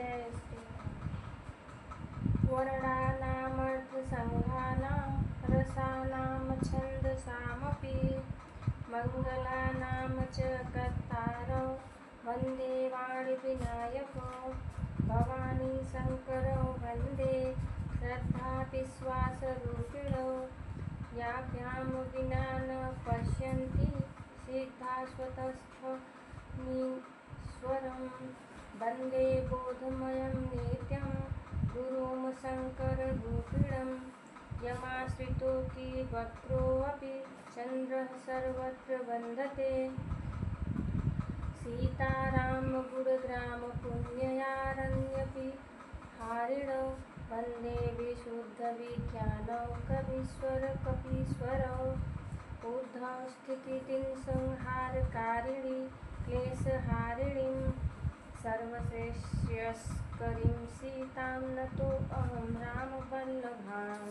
जय श्री वर्णानामर्थसङ्घानां रसानां छन्दसामपि मङ्गलानां च कर्तारौ वन्दे वाणिविनायकौ भवानी शङ्करौ वन्दे श्रद्धाविश्वासरूपिणौ याभ्यां विना न पश्यन्ति सिद्धाश्वतस्थमीश्वरं वन्दे बोधमयं नित्यं गुरुं शङ्कररूपिणं यमाश्रितो वक्रोऽपि चन्द्रः सर्वत्र वन्दते सीताराम गुणग्राम पुण्ययारण्यपि हारिणौ वन्दे विशुद्धविज्ञानौ कवीश्वर कपीश्वरौ ऊर्ध्वस्थितिं संहारकारिणीं क्लेशहारिणीं सर्वश्रेयस्करीं सीतां नतोऽहं रामवल्लभाम्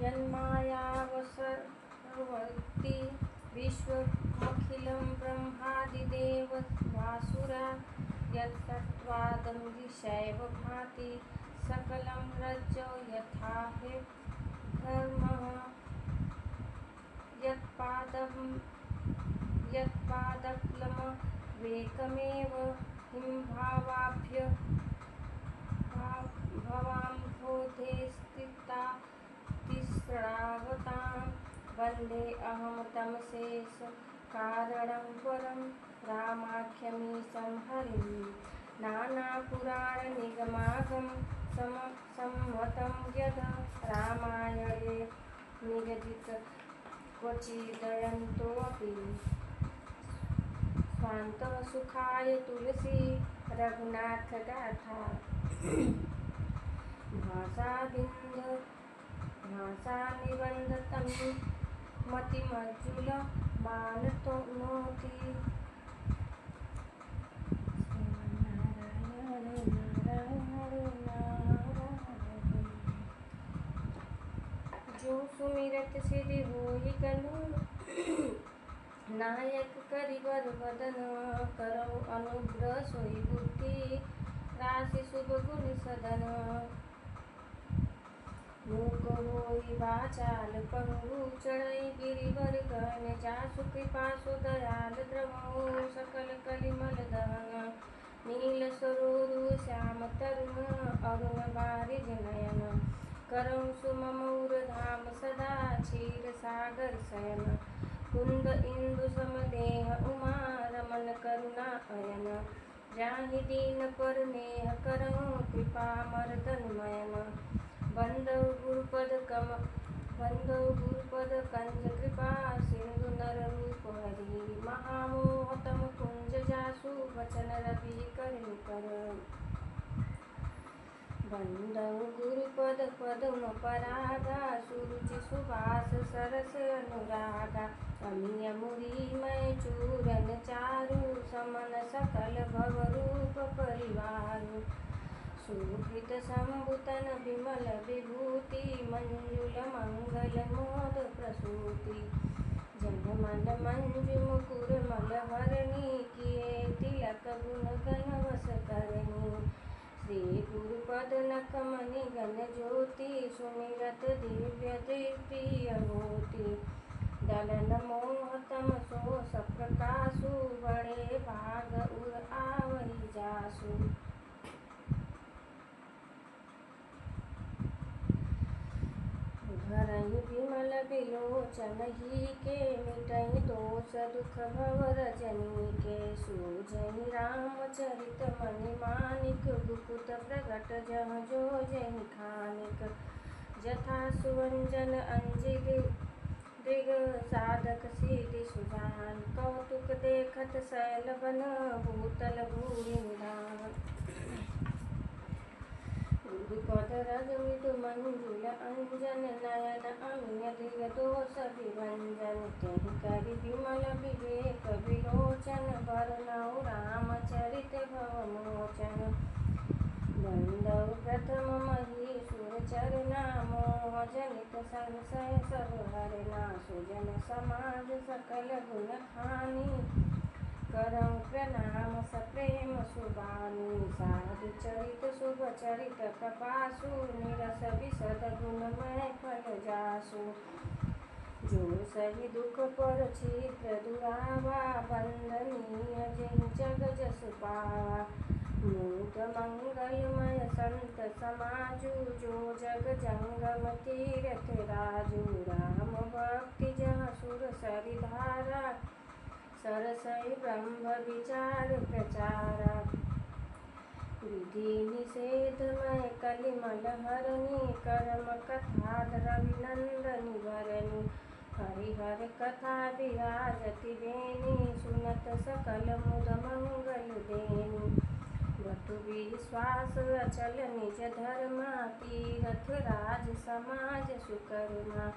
यन्मायावसर्वति विश्वमखिलं ब्रह्मादिदेवतासुरा यत्सत्त्वादमृषैव भाति सकलं रज्जौ यथा हि धर्मः यत्पादक्लमवेकमेव हिंभावाभ्य भवाम्भोधे स्थिता तिस्रावतां वन्दे अहं तमशेषकारणं वरं रामाख्यमीशं हरिं नानापुराणनिगमागम सम्मतं यद् रामायणे निगदित क्वचिदयन्तोऽपि स्वान्तः सुखाय तुलसी रघुनाथ गाथा भाषानिबन्धतं मतिमज्जुल मानतोनोति जो सुमिरत सिद्धि होई गनु नायक करिवर वदन करौ अनुग्रह सोई बुद्धि राशि शुभ गुण सदन मूक होई वाचाल पंगु चढ़ई गिरिवर गहन जासु कृपा सु दयाल द्रवौ सकल कलिमल दहन नील सरोरु श्याम तरुण अरुण बारिज नयन करौ सुममौर धाम सदा क्षीर सागर शयन कुंद इंदु समदेह उमा रमन करुणा अयन जाहि दीन पर नेह करौ कृपा मर्दन मयन बंदौ गुरुपद कंज कृपा सिंधु नर रूप हरि महामोहतम कुंज जासु वचन रवि करनि कर बंदौ गुरुपद पद्म परागा सुरुचि सुवास सरस अनुरागा अमिय मुरी मैं चूरन चारु समन सकल भवरूप परिवारु सुकृत संभुतन विमल विभूति मंजुल मंगल मोद प्रसूति जनमन मंजु मुकुर मल हरणी किए तिलक गुण गण वस करणी श्री गुरुपद नकमनि गण ज्योति सुमिरत दिव्य प्रिय होती दलन मोहतम सो सप्रकाशु बड़े भाग उर आवहि जासु धरहि विमल बिलोचन ही के मिटहि दोष दुख भव रजनी के सूझहि रामचरित मणि मानिक गुकुत प्रगट जह जो जहि खानिक जथा सुवंजन अंजिग दृग साधक सिद्धि सुजान कौतुक देखत शैल बन भूतल भूरि निधान गुरुपद रज मृदु मंजुल अंजन नयन अमिय दृग दोष विभंजन तेहि करि विमल विवेक विलोचन वरनौ रामचरित भव मोचन बंदौ प्रथम महीसुर चरना मोह जनित संशय सब हरना सुजन समाज सकल गुण खानी करौ सुबानी साधु चरित शुभ चरित प्रपासु निरस विशद गुणमय फल जासु जो सही दुख पर छिद्र दुरावा बंदनीय जिन जग जस पावा मूक मंगलमय संत समाजु जो जग जंगम तीरथ राजू राम भक्ति जहाँ सुर सरिधारा सरसई ब्रह्म विचार प्रचारा विधि निषेधमय कलिमल हरणी कर्म कथा रविनंदनी भरणी हरिहर कथा विराजति बेनी सुनत सकल मुद मंगल देनी बटु विश्वास अचल निज धर्मा तीरथ राज समाज सुकर्मा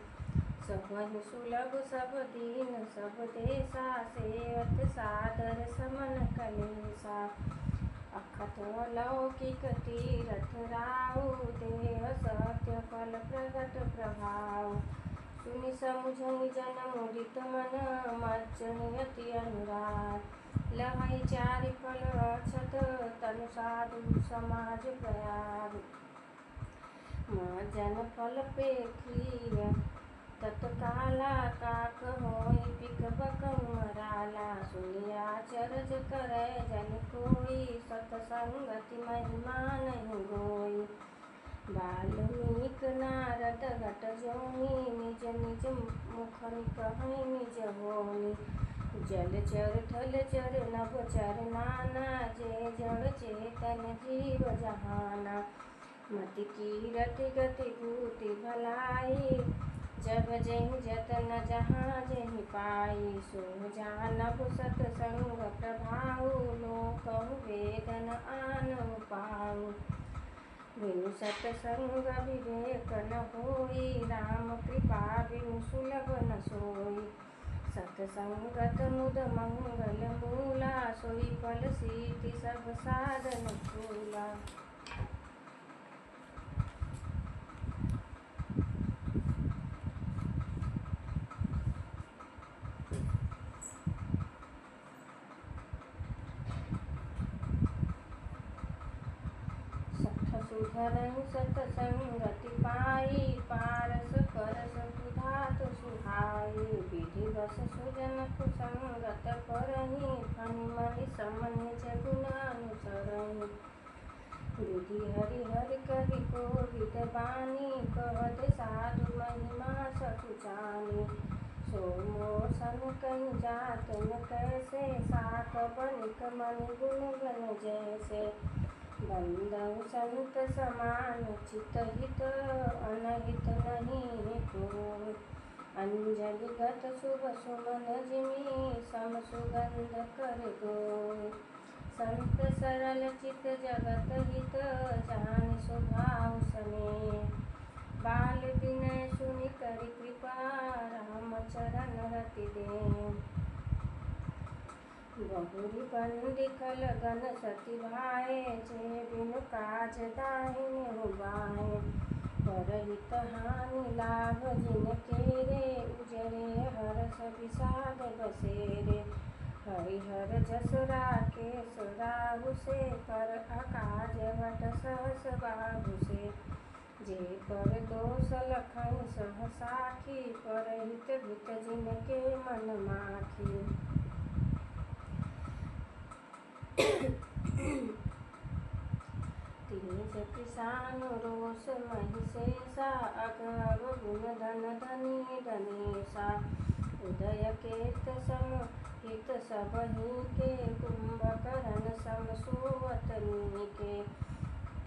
सबन सुलभ सब दीन सब देशा सेवत सादर समन कलेसा अखत लौकिक तीरथ राहु देह सत्य फल प्रगट प्रभाव सुनि समुझई जन मुदित मन मज्जनि अति अनुराग लहई चारि फल अक्षत तनु साधु समाज प्रयाग जन फल पेखिय तत्काला काक होई पिक बकन मराला सुनिया चरज करे जन कोई सतसंगति महिमा नहीं गोई वाल्मीकि नारद घट जोनी निज निज मुखनि कहई निज होनी जल चर थल चर नभ चर नाना जय जड़ चेतन जीव जहाना मति कीरति गति भूति भलाई जब जहि जतन जहाँ जहि पाई सो जानब सतसंग प्रभाव लोकहु वेदन आनहु पाऊ बिनु सतसंग विवेक न होई राम कृपा बिनु सुलभ न सोई सतसंगत मुद मंगल मूला सोई फल सीति सब साधन फूला सुधरहि सतसंगति पाई पारस परस सुधात सुहाई विधि बस सुजन कुसंगत करहि फनि महि समनिज गुण अनुसरहि विधि हरि हरि कहि कोविद बानी कहत साधु महिमा सकुचानी सो मोर सन कहीं जात न कैसे साक बनिक मनि गुण गण जैसे बंदउ संत समान चित हित अनहित नहीं कोई अंजलि गत शुभ सुमन जिमि सम सुगंध कर गोय संत सरल चित जगत हित जान स्वभाव सने बाल विनय सुनि करि कृपा राम चरण रति दे बहुरी बंदी खल गन सती भाए जे बिनु काज दाहिने हुबाए परहित हानि लाभ जिन केरे उजरे हरस विषाद बसेरे हरिहर जस राकेश राहु से कर अकाज वट सहस बाहु से जे पर दोष लखन सह साखी परहित हित जिन के मन माखी तेज किसान रोष महिषेषा अगव गुण धन धनी धनेशा उदय केत सम हित सबहि के कुंभकर्ण सम सोवतनी के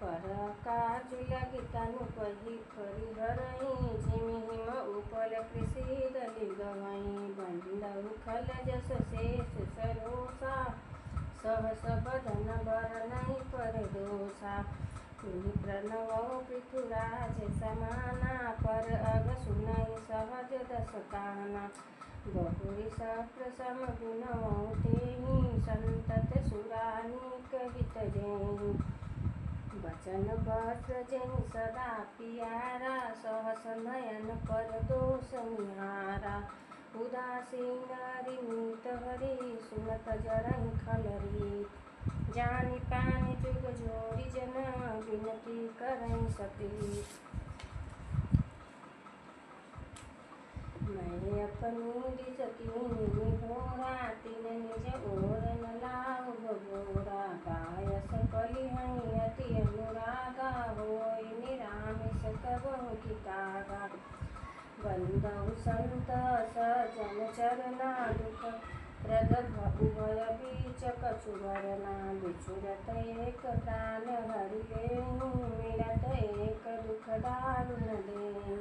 पर काज लगी तनु पहि परिहरहि झिमि हिम उपल कृषि दलि गवई बंदउ खल जस शेष सरोसा सहस बदन बरनई पर दोषा तुहि प्रणव पृथुराज समाना पर अग सुनई सहज दस काना बहुरी सप्रसम गुणवौ तेहि संतत सुरानीक हित जेहि वचन वज्र जेहि सदा पियारा सहस नयन पर दोष निहारा उदासीन रिमीत हरि सुनत जरहि खलरी जानी पानी जुग जोरी जन विनती करई सती। मैं अपनी रिस कीनी होरा तिन निज ओर न लाऊ भगोरा। गायस कलि हई अति अनुरागा होई निरामिष कबहु कितागा। बंदहु संत सजन चरना दुख प्रद उभय बीच कछु भरना। बिछुड़त एक प्राण हरि लेहु मिलत एक दुख दारुण देहु।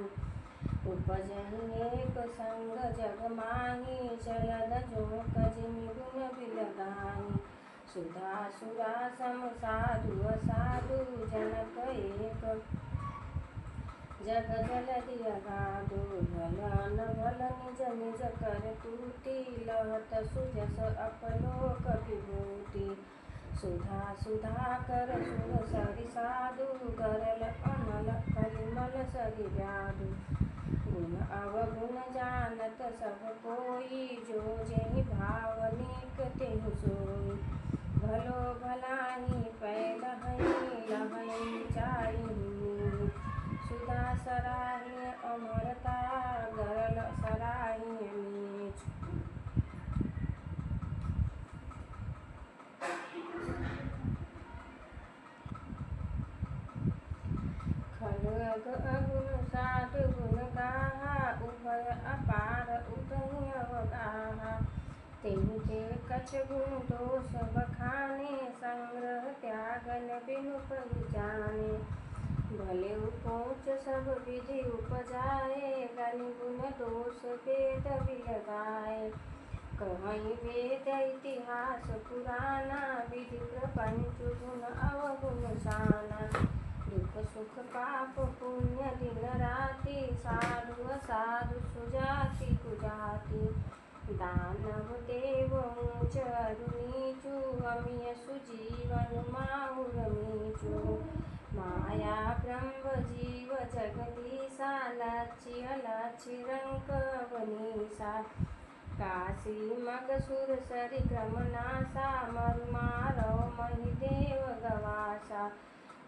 उपजहि एक संग जग माही चलद जोक जिमि गुण बिलगाही। सुधा सुरा सम साधु असाधु जनक एक जग जलधि अगाधु। भल न भल निज निज कर तूति लहत सुजस अपलोक विभूति। सुधा सुधा कर सुर सरि साधु गरल अनल कलिमल सरि व्याधु। गुण अवगुण जानत सब कोई जो जेहि भाव नीक तेहु सोई। भलो भलाहि पै लहई चारिणी। सुधा सराहि अमरता गरल सराहि नीच। खलग अगुण साधु गुण गाहा उभय अपार उदहि अवगाहा। तेहि ते कछ गुण दोष बखाने संग्रह त्यागन बिनु पहिचाने। भले उपोच सब विधि उपजाए गनि गुण दोष वेद बिलगाए। कहई वेद इतिहास पुराना विधि प्रपंच गुण अवगुण साना। दुख सुख पाप पुण्य दिन राति साधु असाधु सुजाति कुजाति। दानव देव ऊंच अरु नीचु अमिय सुजीवन माहुर मीचु। माया ब्रह्म जीव जगदीसा लक्षि अलक्षि रंक अवनीसा। काशी मग सुर सरि क्रम नासा मरु मारव महिदेव गवासा।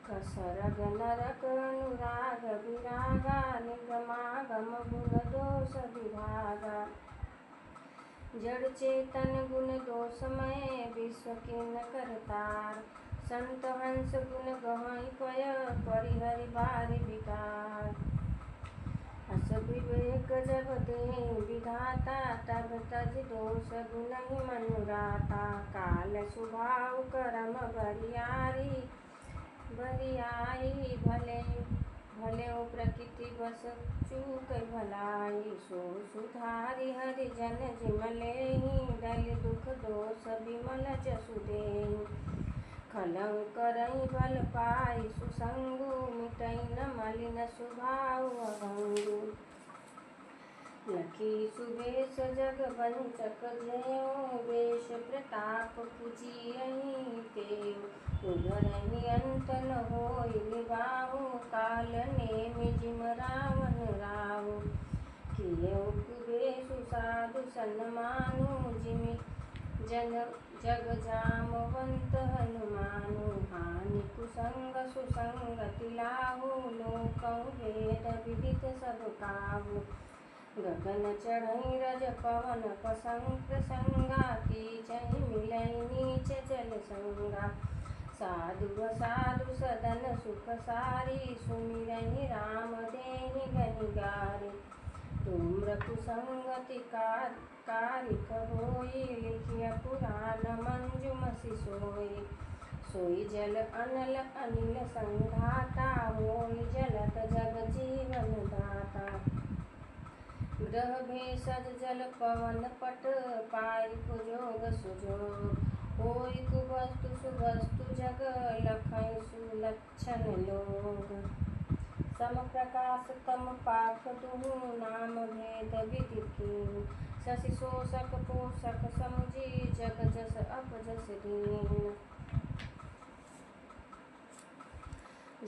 कसरग नरक अनुराग विरागा निगमागम गुण दोष विभागा। जड़ चेतन गुण दोषमय विश्व किन करतार। संत हंस गुण गहई पय परिहरि बारि विकार। हस विवेक जब देहि विधाता तब तज दोष गुणहि मनुराता। काल स्वभाव करम बरियाई भले प्रकृति बस चूक भलाई। सो सुधारि हरि जन जिम लेहि डलि दुख दोष विमल जसु देहि। खलउ करई बल पाई सुसंगु मिटई न मलिन स्वभाव अभंगु। लखी सुबेश जग वंचक ज्यों वेश प्रताप पुजियहि तेऊ। उभरहि अंत न होई निबाहु काल नेमि जिम रावण राहु। किएउ कुबेशु साधु सन्मानु जिमि जग जामवंत हनुमानु। हानि कुसंग सुसंगति लाहु लोकउ भेद विदित सब काहू। गगन चढ़ई रज पवन प्रसंगा कीचहि मिलई नीच जल संगा। साधु असाधु सदन सुख सारी सुमिरहि राम देहि गनिगारी। धूम्र कुसंगति कारिक होई लिखिय पुराण मंजुमसि सोई। सोई जल अनल अनिल संघाता होई जलत जग जीवन दाता। ग्रह भेषज जल पवन पट पाई कुजोग सुजोग। होई कुवस्तु सुवस्तु जग लखई सुलक्षण लोग। सम प्रकाश तम पाख दुहु नाम भेद विधि कीन्ह। शशि शोषक पोषक समुझी जग जस अपजस दीन्ह।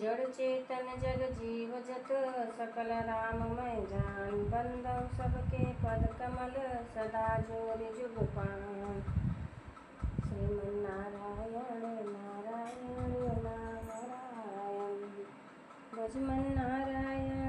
जड़ चेतन जग जीव जत सकल राममय जान। बंदउ सबके पद कमल सदा जोरि जुग पान। श्रीमन्नारायण लक्ष्मण नारायण